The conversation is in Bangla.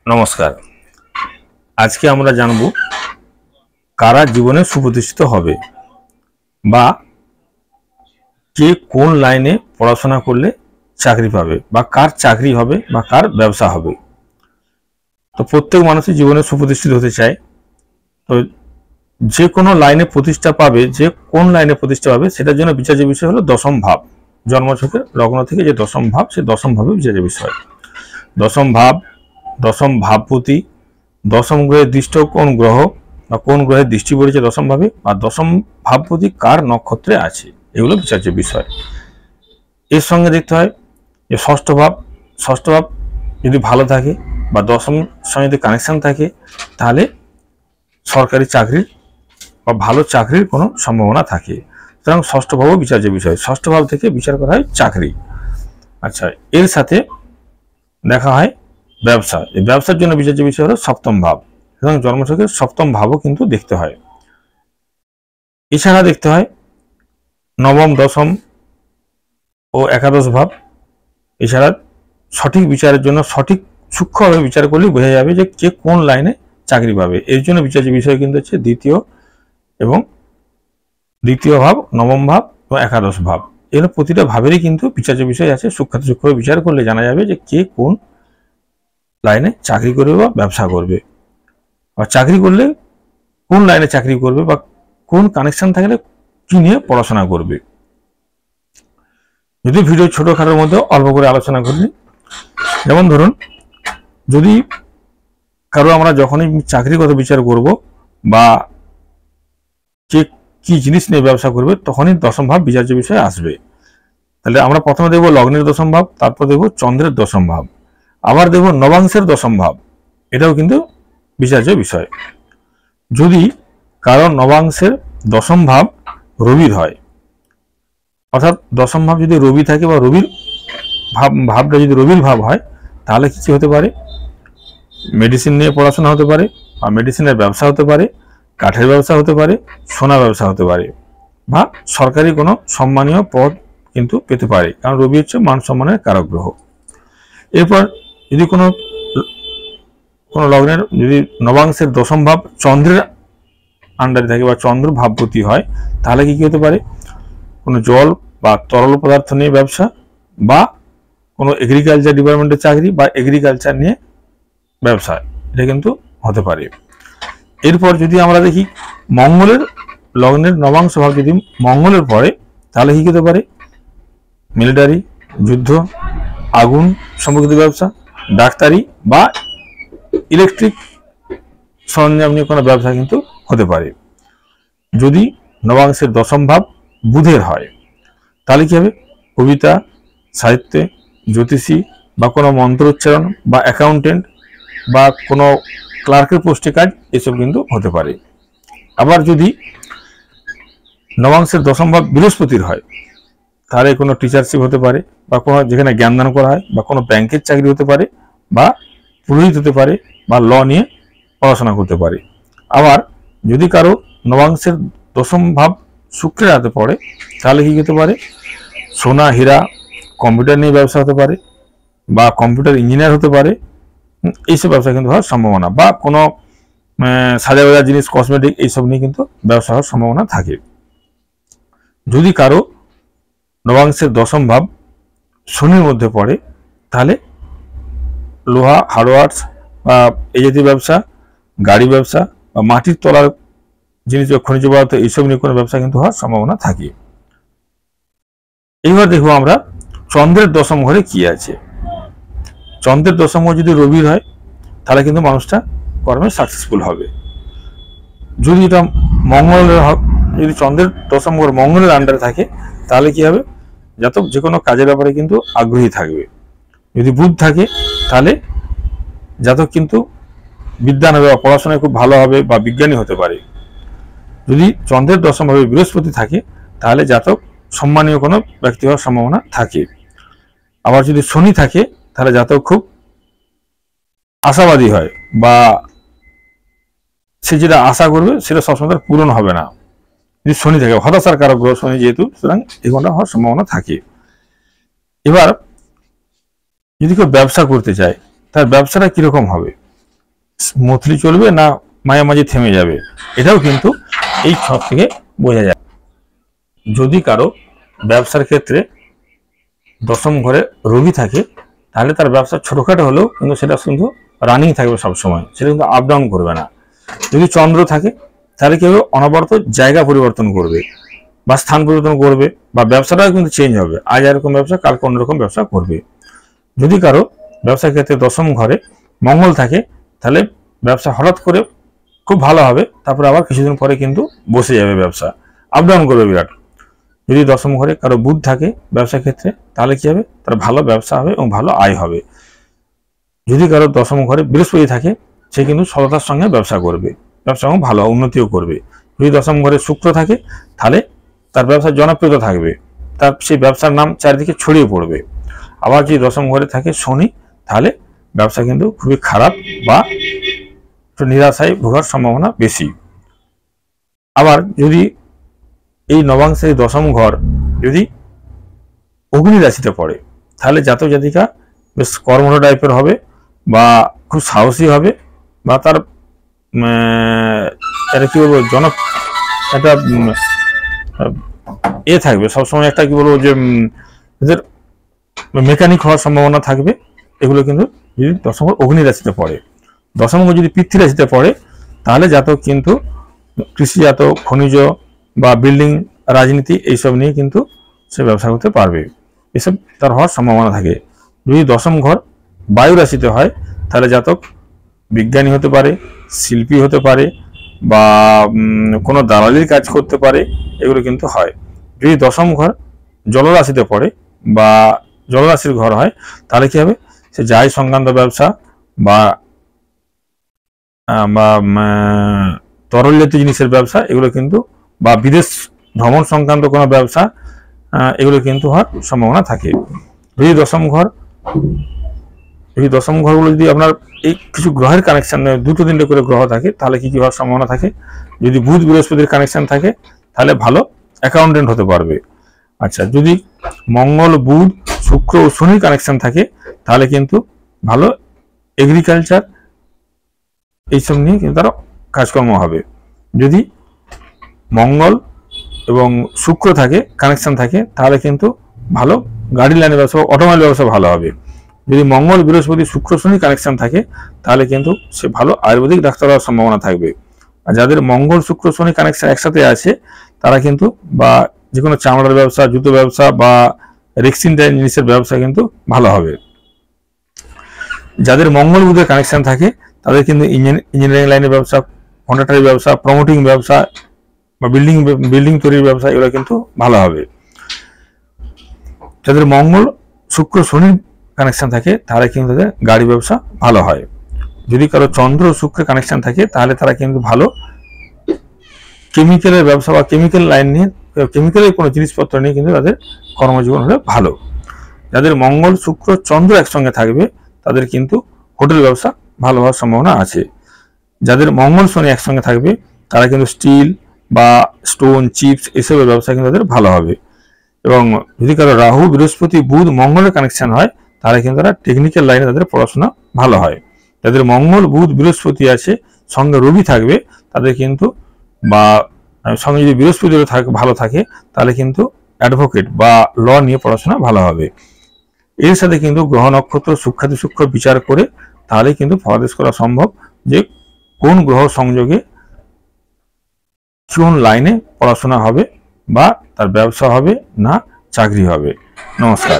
নমস্কার। আজকে আমরা জানব কারা জীবনে সুপ্রতিষ্ঠিত হবে বা কে কোন লাইনে পড়াশোনা করলে চাকরি পাবে বা কার চাকরি হবে বা কার ব্যবসা হবে। তো প্রত্যেক মানুষই জীবনে সুপ্রতিষ্ঠিত হতে চায়। তো যে কোনো লাইনে প্রতিষ্ঠা পাবে, যে কোন লাইনে প্রতিষ্ঠা পাবে সেটার জন্য বিচার্য বিষয় হলো দশম ভাব। জন্মছকের লগ্ন থেকে যে দশম ভাব, সেই দশম ভাবে বিচার্য বিষয়। দশম ভাব, দশম ভাবপতি, দশম গ্রহে দৃষ্ট কোন গ্রহ বা কোন গ্রহের দৃষ্টি পড়েছে দশম ভাবে, বা দশম ভাবপতি কার নক্ষত্রে আছে, এগুলো বিচার্য বিষয়। এর সঙ্গে দেখতে হয় যে ষষ্ঠ ভাব যদি ভালো থাকে বা দশম সঙ্গে যদি কানেকশন থাকে, তাহলে সরকারি চাকরির বা ভালো চাকরির কোনো সম্ভাবনা থাকে। সুতরাং ষষ্ঠ ভাবও বিচার্য বিষয়। ষষ্ঠ ভাব থেকে বিচার করা হয় চাকরি। আচ্ছা, এর সাথে দেখা হয় ব্যবসা। এই ব্যবসার জন্য বিচার্য বিষয় হলো সপ্তম ভাব, এবং জন্মছকের সপ্তম ভাবও কিন্তু দেখতে হয়। এছাড়া দেখতে হয় নবম, দশম ও একাদশ ভাব। এছাড়া সঠিক বিচারের জন্য সঠিক সূক্ষ্মভাবে বিচার করলে বোঝা যাবে যে কে কোন লাইনে চাকরি পাবে। এর জন্য বিচার্য বিষয় কিন্তু হচ্ছে দ্বিতীয় ভাব, নবম ভাব ও একাদশ ভাব। এগুলো প্রতিটা ভাবেরই কিন্তু বিচার্য বিষয় আছে। সূক্ষ্মভাবে বিচার করলে জানা যাবে যে কে কোন লাইনে চাকরি করবে বা ব্যবসা করবে, বা চাকরি করলে কোন লাইনে চাকরি করবে বা কোন কানেকশন থাকলে কি নিয়ে পড়াশোনা করবে। যদি ভিডিও ছোটখাটোর মধ্যে অল্প করে আলোচনা করি, যেমন ধরুন, যদি কারো আমরা যখনই চাকরিগত বিচার করব বা কে কি জিনিস নিয়ে ব্যবসা করবে, তখনই দশম ভাব বিচার্য বিষয় আসবে। তাহলে আমরা প্রথমে দেখব লগ্নের দশম ভাব, তারপর দেখব চন্দ্রের দশম ভাব, আবার দেখব নবাংশের দশম ভাব। এটাও কিন্তু বিচার্য বিষয়। যদি কারো নবাংশের দশম ভাব রবির হয়, অর্থাৎ দশম ভাব যদি রবি থাকে বা রবির ভাবটা যদি রবির ভাব হয়, তাহলে কি হতে পারে? মেডিসিন নিয়ে পড়াশোনা হতে পারে, বা মেডিসিনের ব্যবসা হতে পারে, কাঠের ব্যবসা হতে পারে, সোনা ব্যবসা হতে পারে, বা সরকারি কোনো সম্মানীয় পদ কিন্তু পেতে পারে, কারণ রবি হচ্ছে মান সম্মানের কারক গ্রহ। এরপর যদি কোনো লগ্নের যদি নবাংশের দশম ভাব চন্দ্রের আন্ডারে থাকে বা চন্দ্র ভাবপতি হয়, তাহলে কি হতে পারে? কোনো জল বা তরল পদার্থ নিয়ে ব্যবসা, বা কোনো এগ্রিকালচার ডিপার্টমেন্টের চাকরি বা এগ্রিকালচার নিয়ে ব্যবসা, এটা কিন্তু হতে পারে। এরপর যদি আমরা দেখি মঙ্গলের লগ্নের নবাংশ ভাব যদি মঙ্গলের পরে, তাহলে কি হতে পারে? মিলিটারি, যুদ্ধ, আগুন সম্পর্কিত ব্যবসা, ডাক্তারি বা ইলেকট্রিক সরঞ্জাম নিয়ে কোনো ব্যবসা কিন্তু হতে পারে। যদি নবাংশের দশম ভাব বুধের হয়, তাহলে কি হবে? কবিতা, সাহিত্যে, জ্যোতিষী বা কোনো মন্ত্র উচ্চারণ বা অ্যাকাউন্টেন্ট বা কোনো ক্লার্কের পোস্টে কাজ, এসব কিন্তু হতে পারে। আবার যদি নবাংশের দশম ভাব বৃহস্পতির হয়, তাহলে কোনো টিচারশিপ হতে পারে, বা কোনো যেখানে জ্ঞানদান করা হয়, বা কোনো ব্যাংকের চাকরি হতে পারে, বা পুরোহিত হতে পারে, বা ল নিয়ে পড়াশোনা করতে পারে। আবার যদি কারো নবাংশের দশম ভাব শুক্রের হাতে পড়ে, তাহলে কি হতে পারে? সোনা, হীরা, কম্পিউটার নিয়ে ব্যবসা হতে পারে, বা কম্পিউটার ইঞ্জিনিয়ার হতে পারে। এইসব ব্যবসা কিন্তু হওয়ার সম্ভাবনা, বা কোনো সাজা বাজার জিনিস, কসমেটিক, এইসব নিয়ে কিন্তু ব্যবসা হওয়ার সম্ভাবনা থাকে। যদি কারো নবাংশের দশম ভাব শনির মধ্যে পড়ে, তাহলে লোহা, হার্ডওয়ার্স বা এই জাতীয় ব্যবসা, গাড়ি ব্যবসা বা মাটির তলার জিনিস, খনিজ পদার্থ, এইসব নিয়ে কোনো ব্যবসা কিন্তু হওয়ার সম্ভাবনা থাকে। এইবার দেখবো আমরা চন্দ্রের দশম ঘরে কি আছে। চন্দ্রের দশম ঘর যদি রবির হয়, তাহলে কিন্তু মানুষটা কর্মে সাকসেসফুল হবে। যদি এটা মঙ্গলের, যদি চন্দ্রের দশম ঘর মঙ্গলের আন্ডারে থাকে, তাহলে কি হবে? জাতক যে কোনো কাজের ব্যাপারে কিন্তু আগ্রহী থাকবে। যদি বুধ থাকে, তাহলে জাতক কিন্তু বিদ্যান হবে বা পড়াশোনায় খুব ভালো হবে বা বিজ্ঞানী হতে পারে। যদি চন্দ্রের দশম ভাবে বৃহস্পতি থাকে, তাহলে জাতক সম্মানীয় কোনো ব্যক্তি হওয়ার সম্ভাবনা থাকে। আবার যদি শনি থাকে, তাহলে জাতক খুব আশাবাদী হয়, বা সে যেটা আশা করবে সেটা সবসময় তার পূরণ হবে না। যদি শনি থাকে, হতাশার কারক গ্রহ শনি যেহেতু, সুতরাং এগুলো হওয়ার সম্ভাবনা থাকে। এবার যদি কেউ ব্যবসা করতে চায়, তার ব্যবসাটা কিরকম হবে? স্মুথলি চলবে না মাঝামাঝি থেমে যাবে, এটাও কিন্তু এই ছক থেকে বোঝা যায়। যদি কারো ব্যবসার ক্ষেত্রে দশম ঘরে রবি থাকে, তাহলে তার ব্যবসা ছোটখাটো হলেও কিন্তু সেটা কিন্তু রানিং থাকবে সবসময়, সেটা কিন্তু আপ ডাউন করবে না। যদি চন্দ্র থাকে তাহলে কেউ অনবরত জায়গা পরিবর্তন করবে বা স্থান পরিবর্তন করবে, বা ব্যবসাটাও কিন্তু চেঞ্জ হবে, আজ এরকম ব্যবসা কালকে অন্যরকম ব্যবসা করবে। যদি কারো ব্যবসার ক্ষেত্রে দশম ঘরে মঙ্গল থাকে, তাহলে ব্যবসা হঠাৎ করে খুব ভালো হবে, তারপরে আবার কিছুদিন পরে কিন্তু বসে যাবে, ব্যবসা আপ ডাউন করবে বিরাট। যদি দশম ঘরে কারো বুধ থাকে ব্যবসার ক্ষেত্রে, তাহলে কি হবে, তার ভালো ব্যবসা হবে এবং ভালো আয় হবে। যদি কারো দশম ঘরে বৃহস্পতি থাকে, সে কিন্তু সততার সঙ্গে ব্যবসা করবে, ব্যবসা ভালো উন্নতিও করবে। যদি দশম ঘরে শুক্র থাকে, তাহলে তার ব্যবসার জনপ্রিয়তা থাকবে, তার সেই ব্যবসার নাম চারিদিকে ছড়িয়ে পড়বে। আবার যদি দশম ঘরে থাকে শনি, তাহলে ব্যবসা কিন্তু খুবই খারাপ বা একটু নিরাশায় ভোগার সম্ভাবনা বেশি। আবার যদি এই নবাংশের দশম ঘর যদি অগ্নি রাশিতে পড়ে, তাহলে জাতক জাতিকা বেশ কর্মঠ টাইপের হবে বা খুব সাহসী হবে, বা তার এটা কি বলবো একটা থাকবে সবসময়, একটা কি বলবো যে এদের মেকানিক হওয়ার সম্ভাবনা থাকবে। এগুলো কিন্তু যদি দশম ঘর অগ্নি রাশিতে পড়ে। দশম ঘর যদি পৃথ্বী রাশিতে পড়ে, তাহলে জাতক কিন্তু কৃষিজাত, খনিজ বা বিল্ডিং, রাজনীতি এইসব নিয়ে কিন্তু সে ব্যবসা করতে পারবে, এসব তার হওয়ার সম্ভাবনা থাকে। যদি দশম ঘর বায়ু রাশিতে হয়, তাহলে জাতক বিজ্ঞানী হতে পারে, শিল্পী হতে পারে, বা কোনো দালালির কাজ করতে পারে, এগুলো কিন্তু হয়। যদি দশম ঘর জলরাশিতে পড়ে বা জলরাশির ঘর হয়, তাহলে কি হবে, সে যাই সংক্রান্ত ব্যবসা বা তরল জাতীয় জিনিসের ব্যবসা, এগুলো কিন্তু, বা বিদেশ ভ্রমণ সংক্রান্ত কোনো ব্যবসা, এগুলো কিন্তু হওয়ার সম্ভাবনা থাকে। যদি দশম ঘরগুলো যদি আপনার এই কিছু গ্রহের কানেকশন, দুটো তিনটে করে গ্রহ থাকে, তাহলে কি হওয়ার সম্ভাবনা থাকে, যদি বুধ বৃহস্পতির কানেকশন থাকে, তাহলে ভালো অ্যাকাউন্টেন্ট হতে পারবে। আচ্ছা, যদি মঙ্গল, বুধ, শুক্র ও শনির কানেকশন থাকে, তাহলে কিন্তু ভালো এগ্রিকালচার এইসব নিয়ে কিন্তু তারা কাজকর্ম হবে। যদি মঙ্গল এবং শুক্র থাকে, কানেকশন থাকে, তাহলে কিন্তু ভালো গাড়ি লাইনের ব্যবসা, অটোমোবাইল ব্যবসা ভালো হবে। যদি মঙ্গল, বৃহস্পতি, শুক্র, শনি কানেকশন থাকে, তাহলে কিন্তু সে ভালো আয়ুর্বেদিক ডাক্তার হওয়ার সম্ভাবনা থাকবে। আর যাদের মঙ্গল, শুক্র, শনি কানেকশন একসাথে আছে, তারা কিন্তু বা যে কোনো চামড়ার ব্যবসা, জুতো ব্যবসা বা রেক্সিন টাইপ জিনিসের ব্যবসা কিন্তু ভালো হবে। যাদের মঙ্গল, বুধের কানেকশন থাকে, তাদের কিন্তু ইঞ্জিনিয়ারিং লাইনের ব্যবসা, কন্ট্রাক্টরি ব্যবসা, প্রমোটিং ব্যবসা বা বিল্ডিং তৈরির ব্যবসা, এগুলো কিন্তু ভালো হবে। যাদের মঙ্গল, শুক্র, শনির কানেকশন থাকে, তাহলে কিন্তু তাদের গাড়ি ব্যবসা ভালো হয়। যদি কারো চন্দ্র, শুক্রের কানেকশন থাকে, তাহলে তারা কিন্তু ভালো কেমিক্যালের ব্যবসা বা কেমিক্যাল লাইন নিয়ে, কেমিক্যালের কোনো জিনিসপত্র নিয়ে কিন্তু তাদের কর্মজীবন হলে ভালো। যাদের মঙ্গল, শুক্র, চন্দ্র একসঙ্গে থাকবে, তাদের কিন্তু হোটেল ব্যবসা ভালো হওয়ার সম্ভাবনা আছে। যাদের মঙ্গল, শনি একসঙ্গে থাকবে, তারা কিন্তু স্টিল বা স্টোন, চিপস এসবের ব্যবসা কিন্তু তাদের ভালো হবে। এবং যদি কারো রাহু, বৃহস্পতি, বুধ, মঙ্গলের কানেকশন হয়, তাহলে কিন্তু তারা টেকনিক্যাল লাইনে তাদের পড়াশোনা ভালো হয়। যাদের মঙ্গল, বুধ, বৃহস্পতি আছে, সঙ্গে রবি থাকবে, তাদের কিন্তু, বা সঙ্গে যদি বৃহস্পতি ভালো থাকে, তাহলে কিন্তু অ্যাডভোকেট বা ল নিয়ে পড়াশোনা ভালো হবে। এর সাথে কিন্তু গ্রহ নক্ষত্র সূক্ষ্মাতি সূক্ষ্ম বিচার করে, তাহলে কিন্তু ফলাদেশ করা সম্ভব যে কোন গ্রহ সংযোগে কোন লাইনে পড়াশোনা হবে, বা তার ব্যবসা হবে না চাকরি হবে। নমস্কার।